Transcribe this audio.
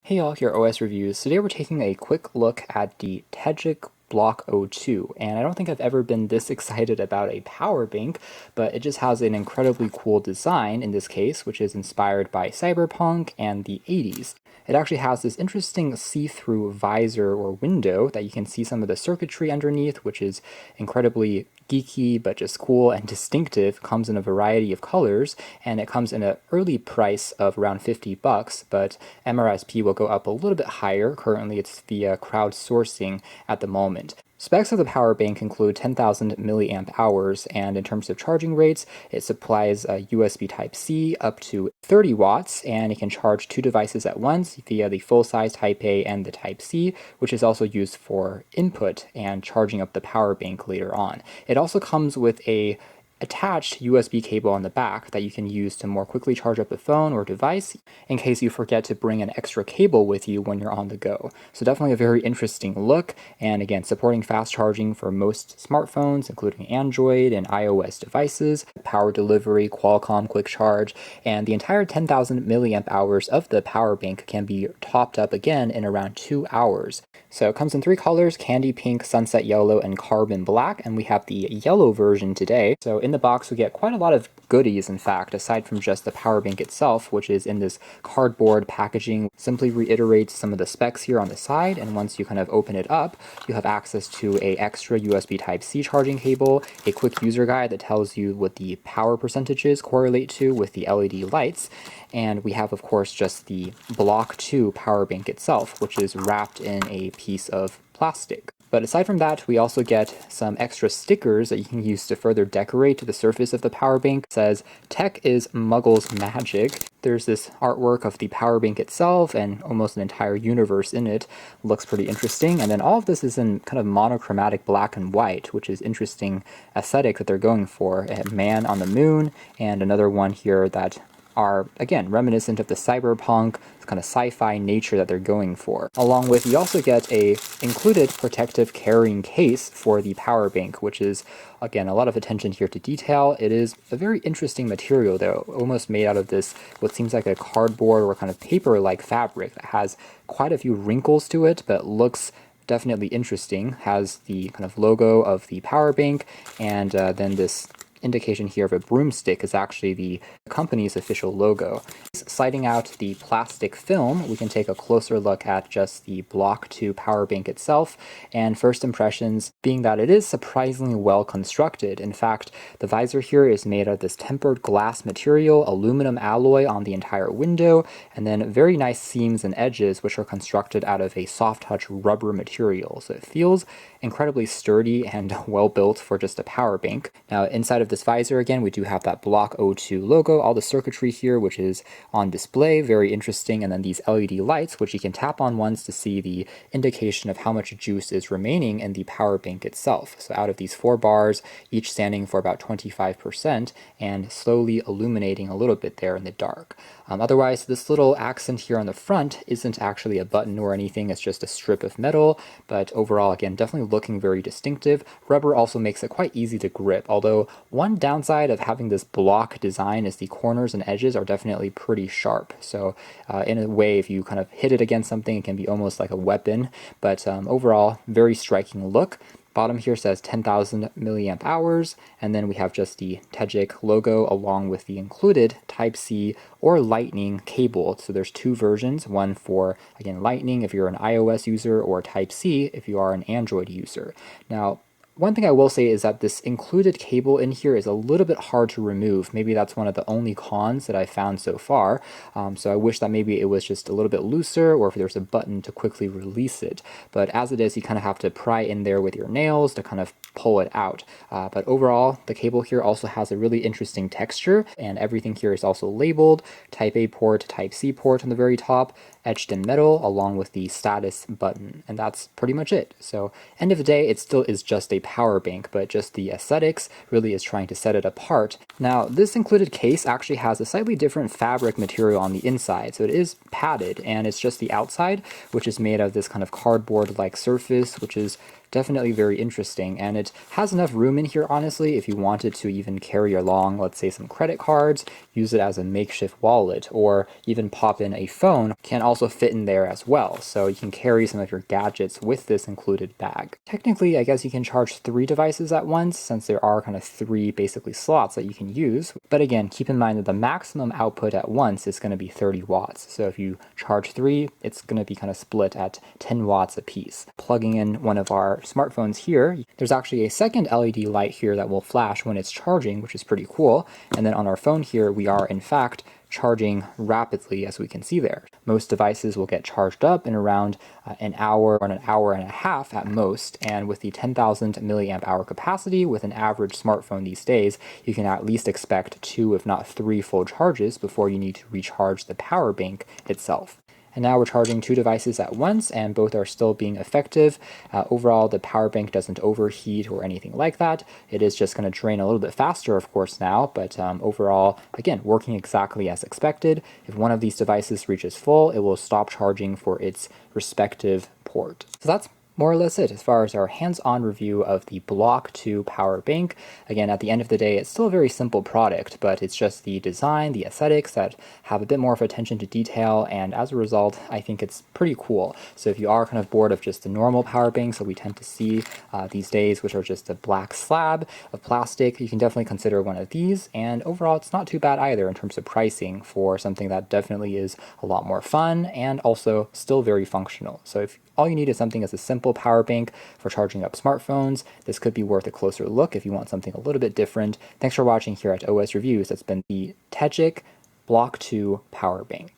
Hey y'all, here OS Reviews. Today we're taking a quick look at the TEGIC Block 02, and I don't think I've ever been this excited about a power bank, but it just has an incredibly cool design in this case, which is inspired by Cyberpunk and the 80s. It actually has this interesting see-through visor or window that you can see some of the circuitry underneath, which is incredibly geeky but just cool and distinctive. Comes in a variety of colors, and it comes in an early price of around $50, but MRSP will go up a little bit higher. Currently it's via crowdsourcing at the moment. Specs of the power bank include 10,000 milliamp hours, and in terms of charging rates, it supplies a USB Type-C up to 30 watts, and it can charge two devices at once via the full-size Type-A and the Type-C, which is also used for input and charging up the power bank later on. It also comes with a attached USB cable on the back that you can use to more quickly charge up the phone or device in case you forget to bring an extra cable with you when you're on the go. So definitely a very interesting look, and again, supporting fast charging for most smartphones, including Android and iOS devices, power delivery, Qualcomm quick charge, and the entire 10,000 milliamp hours of the power bank can be topped up again in around 2 hours. So it comes in three colors: candy pink, sunset yellow, and carbon black, and we have the yellow version today. So in the box we get quite a lot of goodies, in fact, aside from just the power bank itself, which is in this cardboard packaging. Simply reiterates some of the specs here on the side, and once you kind of open it up, you have access to a extra USB Type-C charging cable, a quick user guide that tells you what the power percentages correlate to with the LED lights, and we have, of course, just the Block 2 power bank itself, which is wrapped in a piece of plastic. But aside from that, we also get some extra stickers that you can use to further decorate the surface of the power bank. It says, "Tech is Muggles magic." There's this artwork of the power bank itself and almost an entire universe in it. Looks pretty interesting. And then all of this is in kind of monochromatic black and white, which is interesting aesthetic that they're going for. A man on the moon, and another one here that are, again, reminiscent of the cyberpunk kind of sci-fi nature that they're going for. Along with, you also get a included protective carrying case for the power bank, which is, again, a lot of attention here to detail. It is a very interesting material, though, almost made out of this, what seems like a cardboard or kind of paper-like fabric that has quite a few wrinkles to it, but looks definitely interesting. Has the kind of logo of the power bank, and then this indication here of a broomstick is actually the company's official logo. Sliding out the plastic film, we can take a closer look at just the Block 2 power bank itself, and first impressions being that it is surprisingly well constructed. In fact, the visor here is made of this tempered glass material, aluminum alloy on the entire window, and then very nice seams and edges which are constructed out of a soft touch rubber material. So it feels incredibly sturdy and well built for just a power bank. Now inside of this visor, again, we do have that Block 02 logo, all the circuitry here, which is on display, very interesting, and then these LED lights, which you can tap on once to see the indication of how much juice is remaining in the power bank itself. So out of these 4 bars, each standing for about 25%, and slowly illuminating a little bit there in the dark. Otherwise, this little accent here on the front isn't actually a button or anything, it's just a strip of metal, but overall, again, definitely looking very distinctive. Rubber also makes it quite easy to grip, although one downside of having this block design is the corners and edges are definitely pretty sharp. So in a way, if you kind of hit it against something, it can be almost like a weapon, but overall, very striking look. Bottom here says 10,000 milliamp hours, and then we have just the TEGIC logo along with the included Type-C or Lightning cable. So there's 2 versions, one for, again, Lightning if you're an iOS user, or Type-C if you are an Android user. Now, one thing I will say is that this included cable in here is a little bit hard to remove. Maybe that's one of the only cons that I've found so far. So I wish that maybe it was just a little bit looser, or if there's a button to quickly release it. But as it is, you kind of have to pry in there with your nails to kind of pull it out. But overall, the cable here also has a really interesting texture, and everything here is also labeled. Type-A port, Type-C port on the very top, etched in metal, along with the status button. And that's pretty much it. So end of the day, it still is just a power bank, but just the aesthetics really is trying to set it apart. Now, this included case actually has a slightly different fabric material on the inside, so it is padded, and it's just the outside, which is made of this kind of cardboard-like surface, which is definitely very interesting, and it has enough room in here, honestly, if you wanted to even carry along, let's say, some credit cards, use it as a makeshift wallet, or even pop in a phone, can also fit in there as well, so you can carry some of your gadgets with this included bag. Technically, I guess you can charge 3 devices at once, since there are kind of 3 basically slots that you can use, but again, keep in mind that the maximum output at once is going to be 30 watts, so if you charge 3, it's going to be kind of split at 10 watts a piece. Plugging in one of our smartphones here, there's actually a second LED light here that will flash when it's charging, which is pretty cool. And then on our phone here, we are in fact charging rapidly, as we can see there. Most devices will get charged up in around an hour or an hour and a half at most, and with the 10,000 milliamp hour capacity with an average smartphone these days, you can at least expect 2 if not 3 full charges before you need to recharge the power bank itself. And now we're charging 2 devices at once, and both are still being effective. Overall, the power bank doesn't overheat or anything like that. It is just going to drain a little bit faster, of course, now, but overall, again, working exactly as expected. If one of these devices reaches full, it will stop charging for its respective port. So that's more or less it as far as our hands-on review of the Block 2 power bank. Again, at the end of the day, it's still a very simple product, but it's just the design, the aesthetics that have a bit more of attention to detail, and as a result, I think it's pretty cool. So if you are kind of bored of just the normal power banks that we tend to see these days, which are just a black slab of plastic, you can definitely consider one of these, and overall, it's not too bad either in terms of pricing for something that definitely is a lot more fun and also still very functional. So if all you need is something as a simple power bank for charging up smartphones, this could be worth a closer look if you want something a little bit different. Thanks for watching here at OS Reviews. That's been the TEGIC Block 2 power bank.